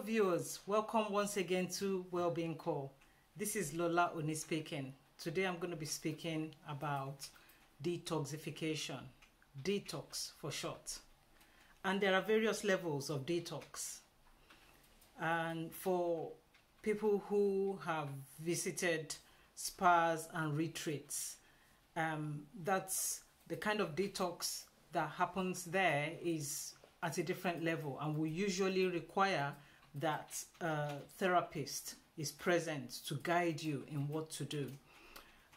Hello viewers, welcome once again to Wellbeing Call. This is Lola Oni speaking. Today I'm going to be speaking about detoxification, detox for short. And there are various levels of detox. And for people who have visited spas and retreats, that's the kind of detox that happens there is at a different level, and we usually require that a therapist is present to guide you in what to do.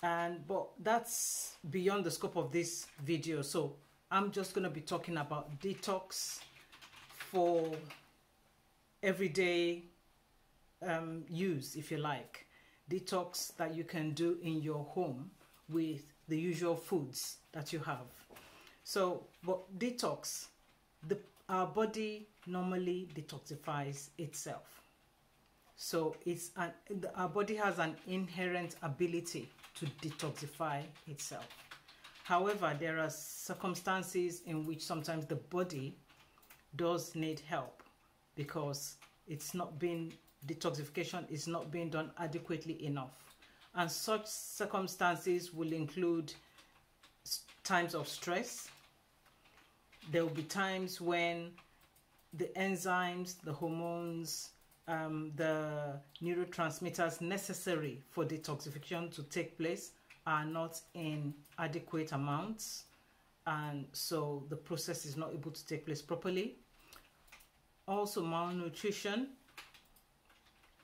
But that's beyond the scope of this video, so I'm just going to be talking about detox for everyday use, if you like. Detox that you can do in your home with the usual foods that you have. So, but detox, our body normally detoxifies itself. So our body has an inherent ability to detoxify itself. However, there are circumstances in which sometimes the body does need help because detoxification is not being done adequately enough. And such circumstances will include times of stress. There will be times when the enzymes, the hormones, the neurotransmitters necessary for detoxification to take place are not in adequate amounts, and so the process is not able to take place properly. Also, malnutrition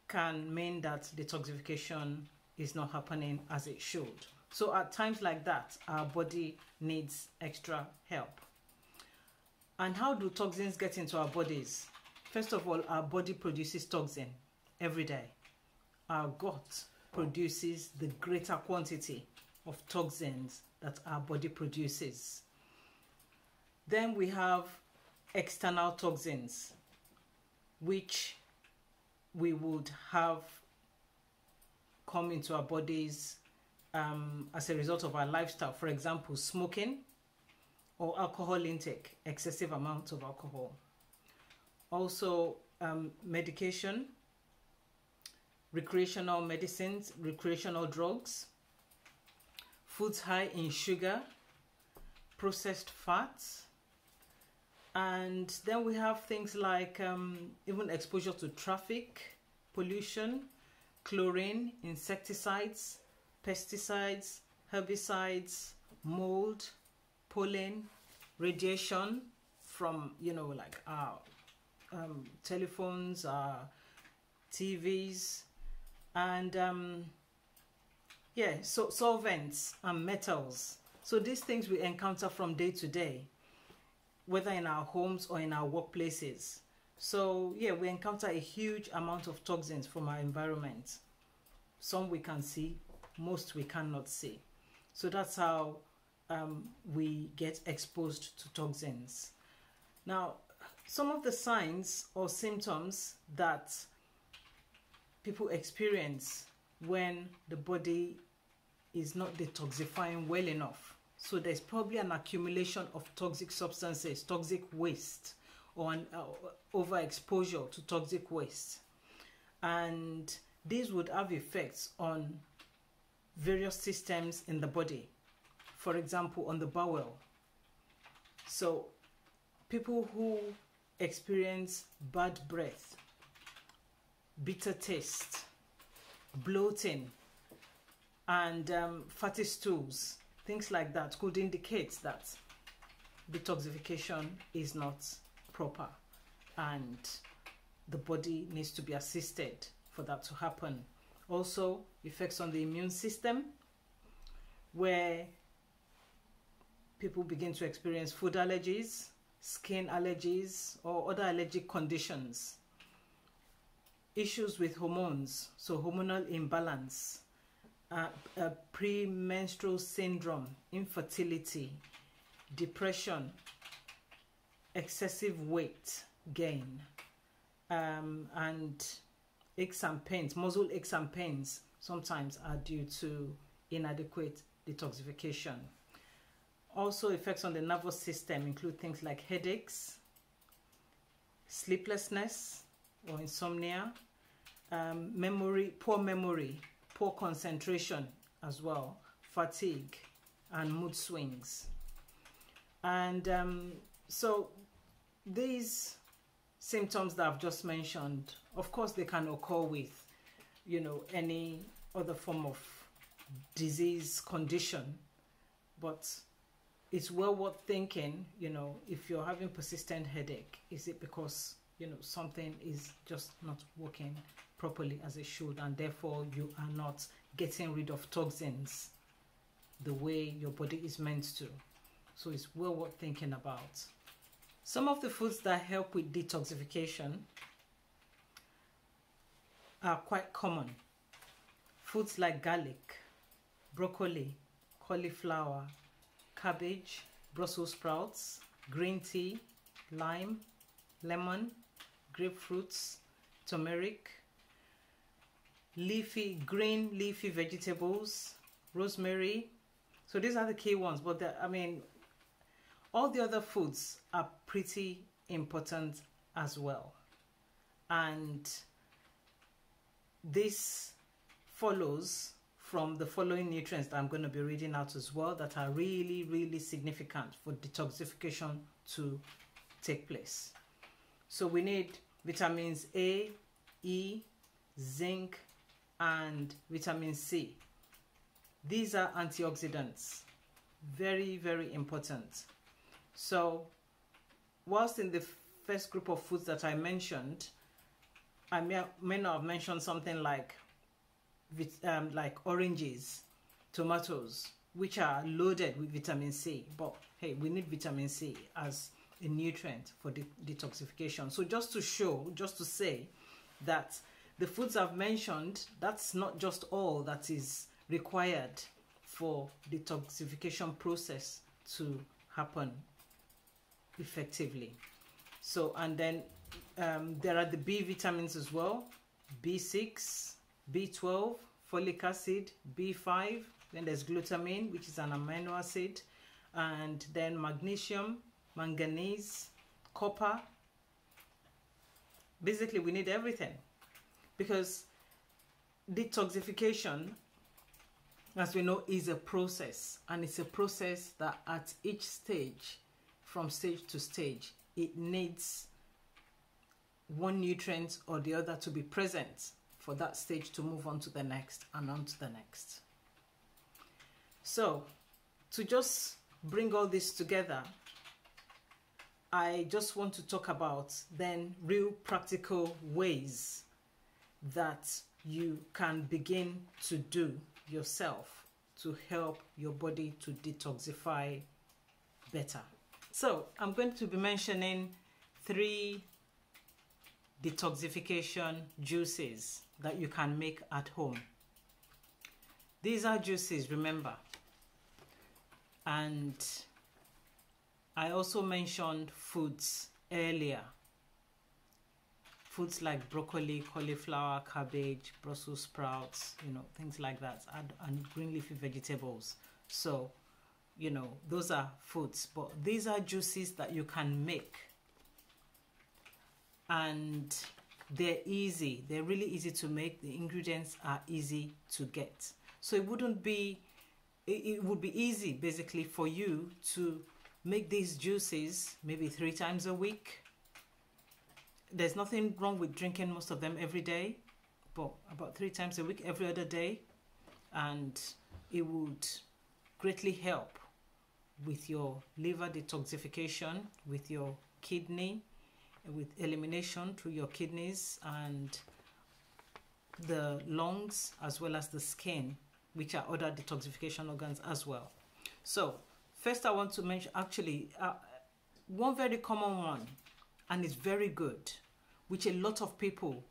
can mean that detoxification is not happening as it should. So at times like that, our body needs extra help. And how do toxins get into our bodies? First of all, our body produces toxin every day. Our gut produces the greater quantity of toxins that our body produces. Then we have external toxins, which we would have come into our bodies as a result of our lifestyle. For example, smoking, or alcohol intake, excessive amounts of alcohol. Also, medication, recreational medicines, recreational drugs, foods high in sugar, processed fats, and then we have things like even exposure to traffic, pollution, chlorine, insecticides, pesticides, herbicides, mold, pollen, radiation from like our telephones, our TVs, and so solvents and metals. So these things we encounter from day to day, whether in our homes or in our workplaces. So we encounter a huge amount of toxins from our environment. Some we can see, most we cannot see. So that's how we get exposed to toxins. Now, some of the signs or symptoms that people experience when the body is not detoxifying well enough. So there's probably an accumulation of toxic substances, toxic waste, or an overexposure to toxic waste. And these would have effects on various systems in the body. For example, on the bowel. So people who experience bad breath, bitter taste, bloating, and fatty stools, things like that could indicate that detoxification is not proper and the body needs to be assisted for that to happen. Also, effects on the immune system, where people begin to experience food allergies, skin allergies, or other allergic conditions. Issues with hormones, so hormonal imbalance, premenstrual syndrome, infertility, depression, excessive weight gain, and aches and pains, muscle aches and pains sometimes are due to inadequate detoxification. Also, effects on the nervous system include things like headaches, sleeplessness, or insomnia, poor memory, poor concentration as well, fatigue, and mood swings. And so these symptoms that I've just mentioned, of course, they can occur with, you know, any other form of disease condition, but it's well worth thinking, you know, if you're having persistent headache, is it because, you know, something is just not working properly as it should, and therefore you are not getting rid of toxins the way your body is meant to. So it's well worth thinking about. Some of the foods that help with detoxification are quite common. Foods like garlic, broccoli, cauliflower, cabbage, Brussels sprouts, green tea, lime, lemon, grapefruits, turmeric, green leafy vegetables, rosemary. So these are the key ones, but I mean, all the other foods are pretty important as well. And this follows from the following nutrients that I'm going to be reading out as well, that are really, really significant for detoxification to take place. So we need vitamins A, E, zinc, and vitamin C. These are antioxidants, very, very important. So whilst in the first group of foods that I mentioned, I may not have mentioned something like oranges, tomatoes, which are loaded with vitamin C. But hey, we need vitamin C as a nutrient for detoxification. So just to say that the foods I've mentioned, that's not just all that is required for detoxification process to happen effectively. So, and then there are the B vitamins as well, B6, B12, folic acid, B5, then there's glutamine, which is an amino acid, and then magnesium, manganese, copper. Basically, we need everything, because detoxification, as we know, is a process, and it's a process that at each stage, from stage to stage, it needs one nutrient or the other to be present for that stage to move on to the next and on to the next. So to just bring all this together, I just want to talk about then real practical ways that you can begin to do yourself to help your body to detoxify better. So I'm going to be mentioning 3 detoxification juices that you can make at home. These are juices, remember. And I also mentioned foods earlier. Foods like broccoli, cauliflower, cabbage, Brussels sprouts, you know, things like that, and green leafy vegetables. So, you know, those are foods, but these are juices that you can make. And they're easy. They're really easy to make. The ingredients are easy to get. So it would be easy basically for you to make these juices maybe 3 times a week. There's nothing wrong with drinking most of them every day, but about 3 times a week, every other day. And it would greatly help with your liver detoxification, with your kidney, with elimination through your kidneys and the lungs, as well as the skin, which are other detoxification organs as well. So first I want to mention actually one very common one, and it's very good, which a lot of people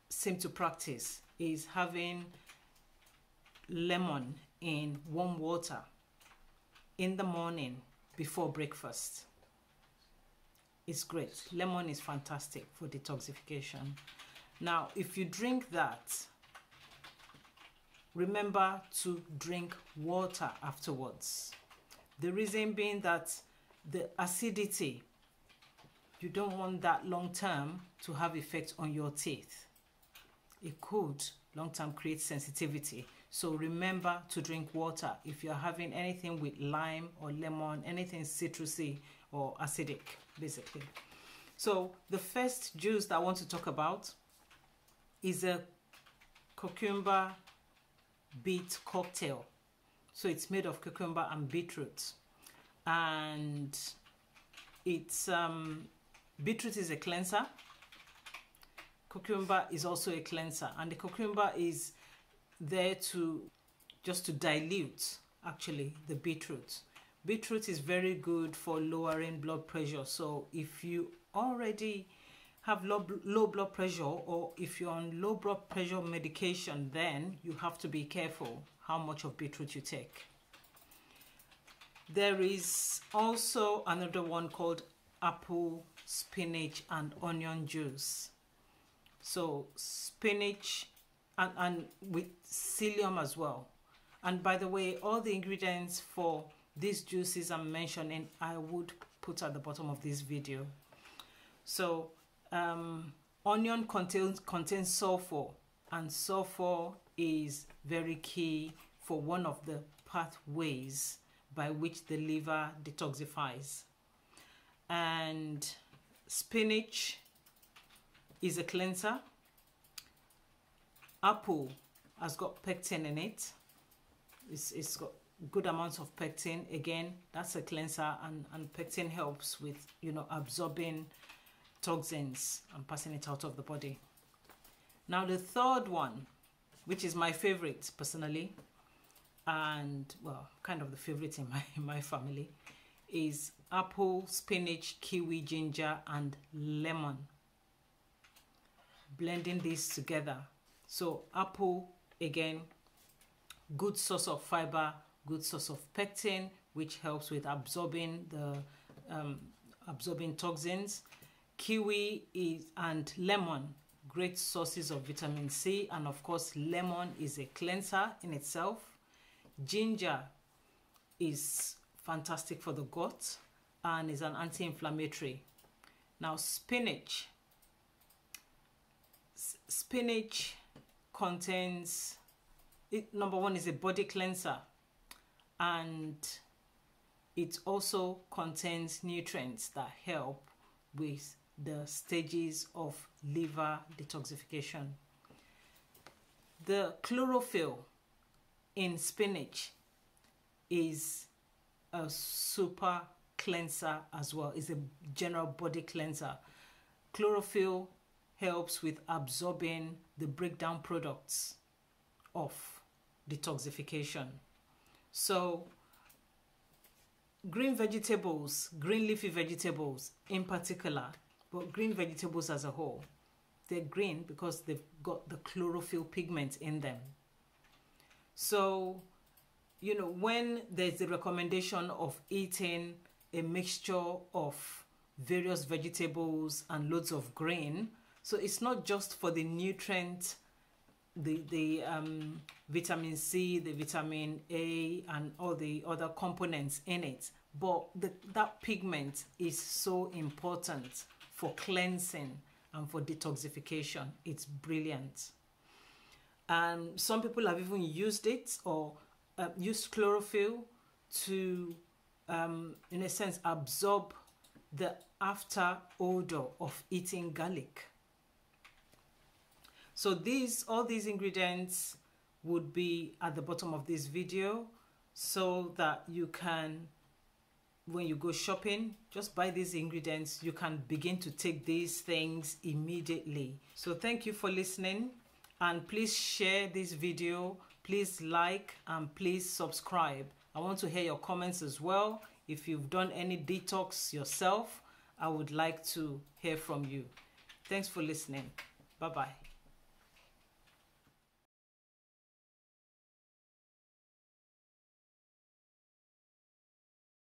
seem to practice, is having lemon in warm water in the morning before breakfast. It's great. Lemon is fantastic for detoxification. Now, if you drink that, remember to drink water afterwards. The reason being that the acidity you don't want that long term to have effect on your teeth. It could long term create sensitivity. So remember to drink water if you're having anything with lime or lemon, anything citrusy or acidic, basically. So the first juice that I want to talk about is a cucumber beet cocktail. So it's made of cucumber and beetroot, and it's beetroot is a cleanser, cucumber is also a cleanser, and the cucumber is there to just to dilute actually the beetroot. Beetroot is very good for lowering blood pressure. So if you already have low blood pressure, or if you're on low blood pressure medication, then you have to be careful how much of beetroot you take. There is also another one called apple, spinach and onion juice. So spinach and with psyllium as well. And by the way, all the ingredients for these juices I'm mentioning, I would put at the bottom of this video. So onion contains sulfur, and sulfur is very key for one of the pathways by which the liver detoxifies. And spinach is a cleanser. Apple has got pectin in it. It's got good amounts of pectin. Again, that's a cleanser, and pectin helps with, you know, absorbing toxins and passing it out of the body. Now the third one, which is my favorite personally, and well, kind of the favorite in my family, is apple, spinach, kiwi, ginger and lemon. Blending these together. So apple, again, good source of fiber, good source of pectin, which helps with absorbing the absorbing toxins. Kiwi and lemon, great sources of vitamin C, and of course lemon is a cleanser in itself. Ginger is fantastic for the gut and is an anti-inflammatory. Now spinach contains, number one, is a body cleanser, and it also contains nutrients that help with the stages of liver detoxification. The chlorophyll in spinach is a super cleanser as well. It's a general body cleanser. Chlorophyll helps with absorbing the breakdown products of detoxification. So green vegetables, green leafy vegetables in particular, but green vegetables as a whole, they're green because they've got the chlorophyll pigment in them. So, you know, when there's a recommendation of eating a mixture of various vegetables and loads of green, so it's not just for the nutrient, the vitamin C, the vitamin A and all the other components in it, but that pigment is so important for cleansing and for detoxification. It's brilliant. And some people have even used it, or used chlorophyll to in a sense absorb the after odor of eating garlic. So all these ingredients would be at the bottom of this video, so that you can, when you go shopping, just buy these ingredients. You can begin to take these things immediately. So thank you for listening, and please share this video, please like, and please subscribe. I want to hear your comments as well. If you've done any detox yourself, I would like to hear from you. Thanks for listening. Bye-bye.